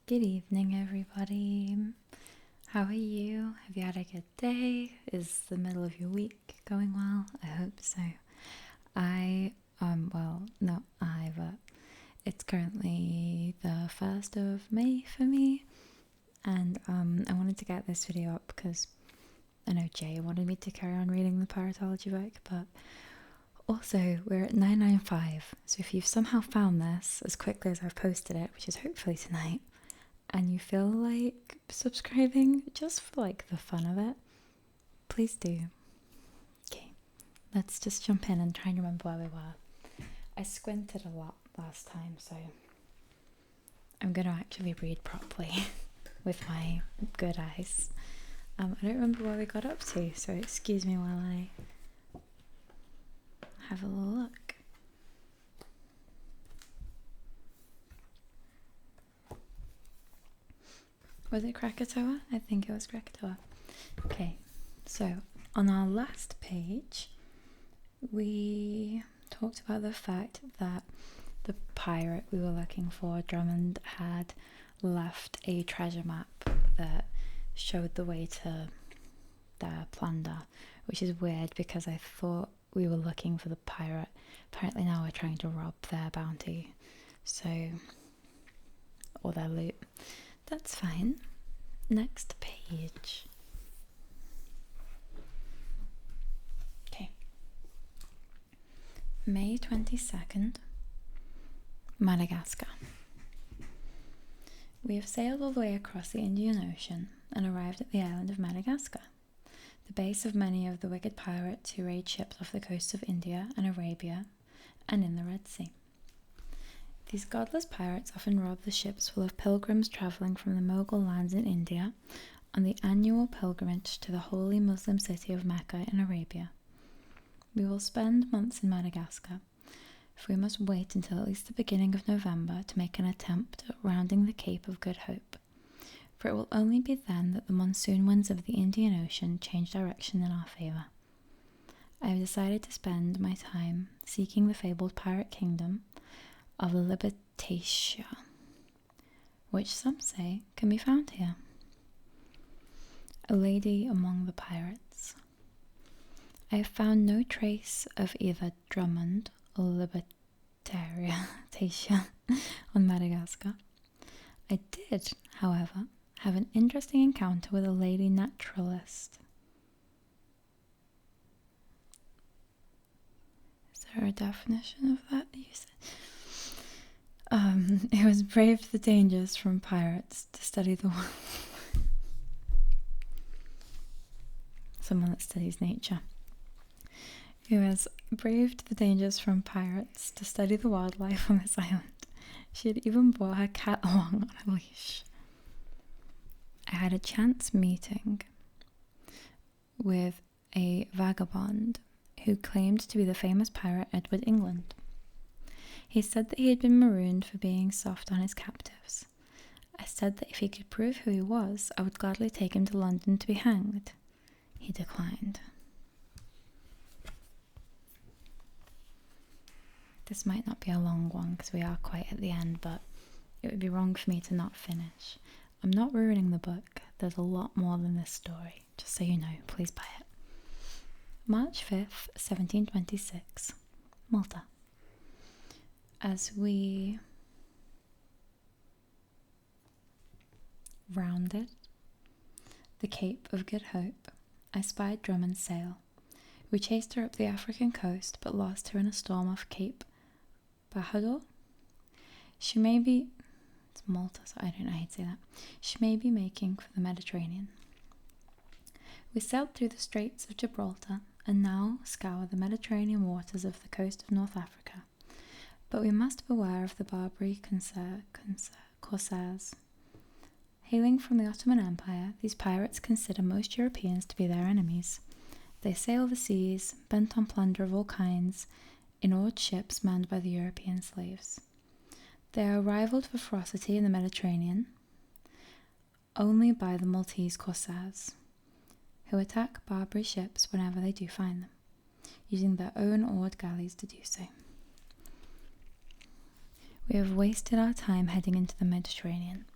Good evening, everybody. How are you? Have you had a good day? Is the middle of your week going well? I hope so. Not I, but it's currently the 1st of May for me, and I wanted to get this video up because I know Jay wanted me to carry on reading the Pirateology book, but also we're at 995, so if you've somehow found this as quickly as I've posted it, which is hopefully tonight, and you feel like subscribing just for like the fun of it, please do. Okay, let's just jump in and try and remember where we were. I squinted a lot last time, so I'm going to actually read properly with my good eyes. I don't remember where we got up to, so excuse me while I have a little look. Was it Krakatoa? I think it was Krakatoa. Okay, so on our last page, we talked about the fact that the pirate we were looking for, Drummond, had left a treasure map that showed the way to their plunder, which is weird because I thought we were looking for the pirate. Apparently now we're trying to rob their bounty, or their loot. That's fine. Next page. Okay. May 22nd, Madagascar. We have sailed all the way across the Indian Ocean and arrived at the island of Madagascar, the base of many of the wicked pirates who raid ships off the coasts of India and Arabia and in the Red Sea. These godless pirates often rob the ships full of pilgrims travelling from the Mughal lands in India on the annual pilgrimage to the holy Muslim city of Mecca in Arabia. We will spend months in Madagascar, for we must wait until at least the beginning of November to make an attempt at rounding the Cape of Good Hope, for it will only be then that the monsoon winds of the Indian Ocean change direction in our favour. I have decided to spend my time seeking the fabled pirate kingdom of Libertatia, which some say can be found here. A lady among the pirates. I have found no trace of either Drummond or Libertatia on Madagascar. I did, however, have an interesting encounter with a lady naturalist. Is there a definition of that you said? It was braved the dangers from pirates to study the world. Someone that studies nature. Who has braved the dangers from pirates to study the wildlife on this island. She had even brought her cat along on a leash. I had a chance meeting with a vagabond who claimed to be the famous pirate Edward England. He said that he had been marooned for being soft on his captives. I said that if he could prove who he was, I would gladly take him to London to be hanged. He declined. This might not be a long one because we are quite at the end, but it would be wrong for me to not finish. I'm not ruining the book. There's a lot more than this story. Just so you know, please buy it. March 5th, 1726, Malta. As we rounded the Cape of Good Hope, I spied Drummond's sail. We chased her up the African coast, but lost her in a storm off Cape Bahador. She may be... It's Malta, so I don't know how to say that. She may be making for the Mediterranean. We sailed through the Straits of Gibraltar and now scour the Mediterranean waters of the coast of North Africa. But we must beware of the Barbary corsairs. Hailing from the Ottoman Empire, these pirates consider most Europeans to be their enemies. They sail the seas, bent on plunder of all kinds, in oared ships manned by the European slaves. They are rivaled for ferocity in the Mediterranean only by the Maltese corsairs, who attack Barbary ships whenever they do find them, using their own oared galleys to do so. We have wasted our time heading into the Mediterranean.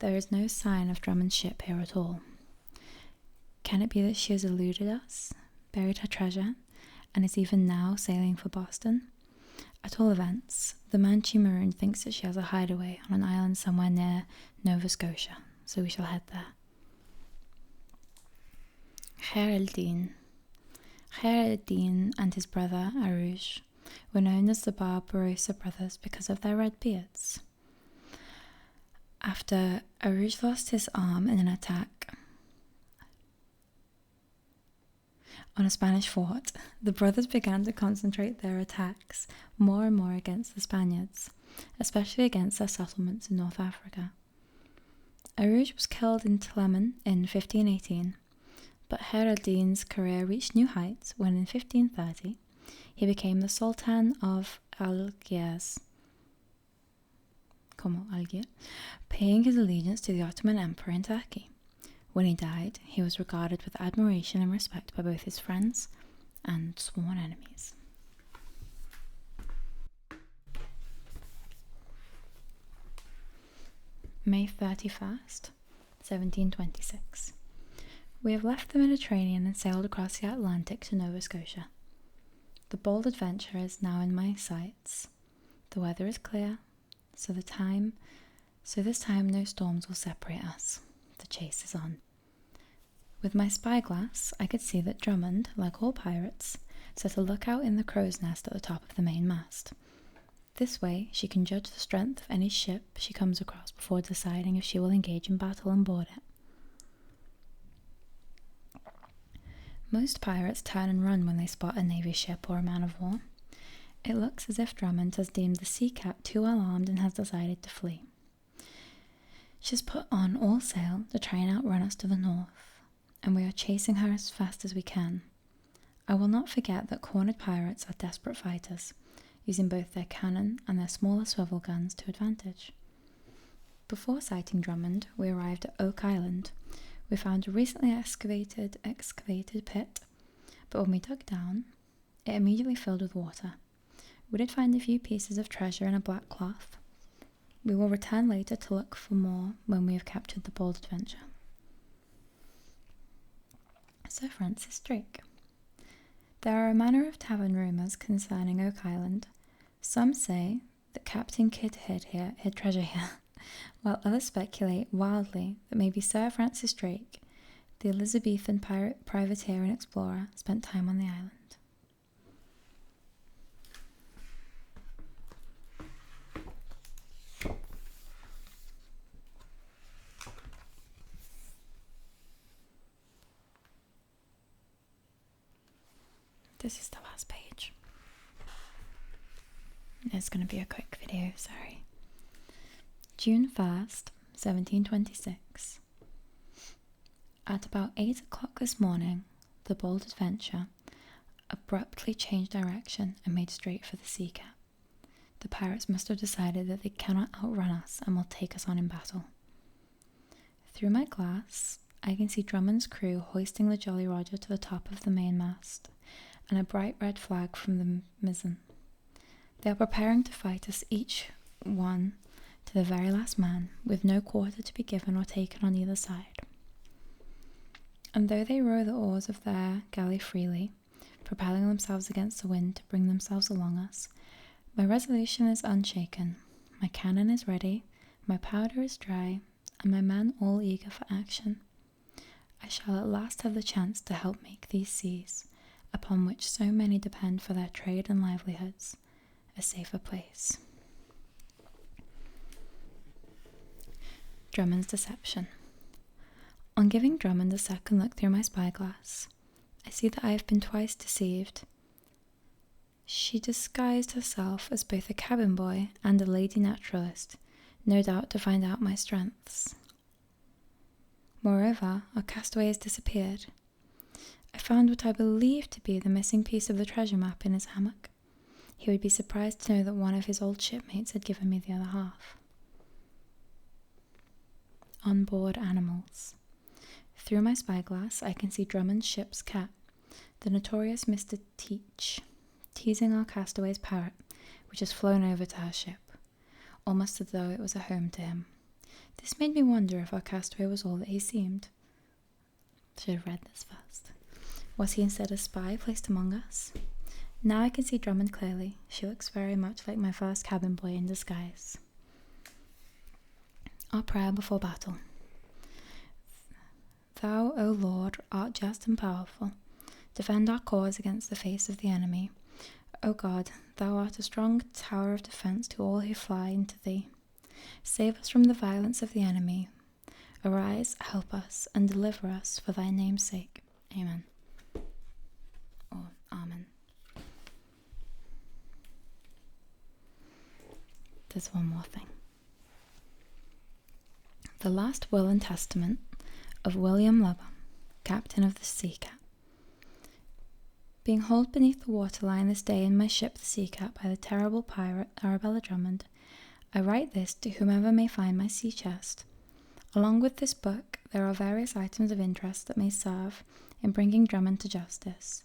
there is no sign of Drummond's ship here at all. Can it be that she has eluded us, buried her treasure, and is even now sailing for Boston? At all events, the man she marooned thinks that she has a hideaway on an island somewhere near Nova Scotia, so we shall head there. Geraldine and his brother Arouge were known as the Barbarossa brothers because of their red beards. After Arouge lost his arm in an attack on a Spanish fort, the brothers began to concentrate their attacks more and more against the Spaniards, especially against their settlements in North Africa. Arouge was killed in Tlemon in 1518, but Geraldine's career reached new heights when in 1530 he became the Sultan of Algiers, paying his allegiance to the Ottoman Emperor in Turkey. When he died, he was regarded with admiration and respect by both his friends and sworn enemies. May 31st, 1726. We have left the Mediterranean and sailed across the Atlantic to Nova Scotia. The bold adventure is now in my sights. The weather is clear, so this time no storms will separate us. The chase is on. With my spyglass, I could see that Drummond, like all pirates, set a lookout in the crow's nest at the top of the main mast. This way, she can judge the strength of any ship she comes across before deciding if she will engage in battle and board it. Most pirates turn and run when they spot a navy ship or a man of war. It looks as if Drummond has deemed the sea cat too well armed and has decided to flee. She has put on all sail to try and outrun us to the north, and we are chasing her as fast as we can. I will not forget that cornered pirates are desperate fighters, using both their cannon and their smaller swivel guns to advantage. Before sighting Drummond, we arrived at Oak Island. We found a recently excavated pit, but when we dug down, it immediately filled with water. We did find a few pieces of treasure in a black cloth. We will return later to look for more when we have captured the bold adventure. Sir Francis Drake. There are a manner of tavern rumours concerning Oak Island. Some say that Captain Kidd hid treasure here, while others speculate wildly that maybe Sir Francis Drake, the Elizabethan privateer and explorer, spent time on the island. This is the last page. It's going to be a quick video, sorry. June 1st, 1726. At about 8 o'clock this morning, the bold adventure abruptly changed direction and made straight for the sea cat. The pirates must have decided that they cannot outrun us and will take us on in battle. Through my glass, I can see Drummond's crew hoisting the Jolly Roger to the top of the mainmast, and a bright red flag from the mizzen. They are preparing to fight us, each one to the very last man, with no quarter to be given or taken on either side. And though they row the oars of their galley freely, propelling themselves against the wind to bring themselves along us, my resolution is unshaken. My cannon is ready, my powder is dry, and my men all eager for action. I shall at last have the chance to help make these seas, upon which so many depend for their trade and livelihoods, a safer place. Drummond's deception. On giving Drummond a second look through my spyglass, I see that I have been twice deceived. She disguised herself as both a cabin boy and a lady naturalist, no doubt to find out my strengths. Moreover, our castaway has disappeared. I found what I believed to be the missing piece of the treasure map in his hammock. He would be surprised to know that one of his old shipmates had given me the other half. On board animals. Through my spyglass, I can see Drummond's ship's cat, the notorious Mr. Teach, teasing our castaway's parrot, which has flown over to her ship, almost as though it was a home to him. This made me wonder if our castaway was all that he seemed. Should have read this first. Was he instead a spy placed among us? Now I can see Drummond clearly. She looks very much like my first cabin boy in disguise. Our prayer before battle. Thou, O Lord, art just and powerful. Defend our cause against the face of the enemy. O God, thou art a strong tower of defence to all who fly into thee. Save us from the violence of the enemy. Arise, help us, and deliver us for thy name's sake. Amen. Or Amen. There's one more thing. The last will and testament of William Lubber, captain of the Seap. Being hauled beneath the waterline this day in my ship the Seap by the terrible pirate Arabella Drummond, I write this to whomever may find my sea chest. Along with this book, there are various items of interest that may serve in bringing Drummond to justice,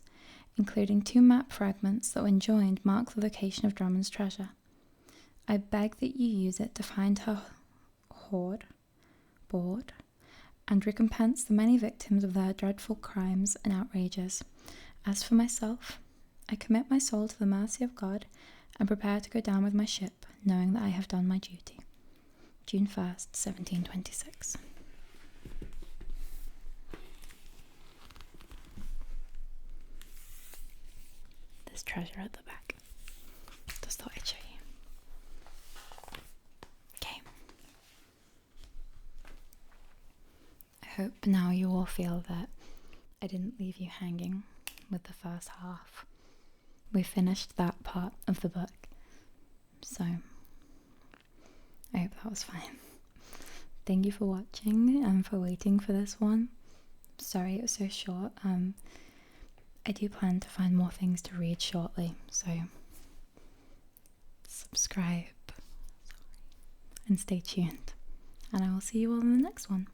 including 2 map fragments that, when joined, mark the location of Drummond's treasure. I beg that you use it to find her hoard, and recompense the many victims of their dreadful crimes and outrages. As for myself, I commit my soul to the mercy of God and prepare to go down with my ship, knowing that I have done my duty. June 1st, 1726. There's treasure at the back. Just thought I'd show you. Okay. I hope now you all feel that I didn't leave you hanging with the first half. We finished that part of the book, so I hope that was fine. Thank you for watching and for waiting for this one. Sorry it was so short. I do plan to find more things to read shortly, so subscribe and stay tuned. And I will see you all in the next one.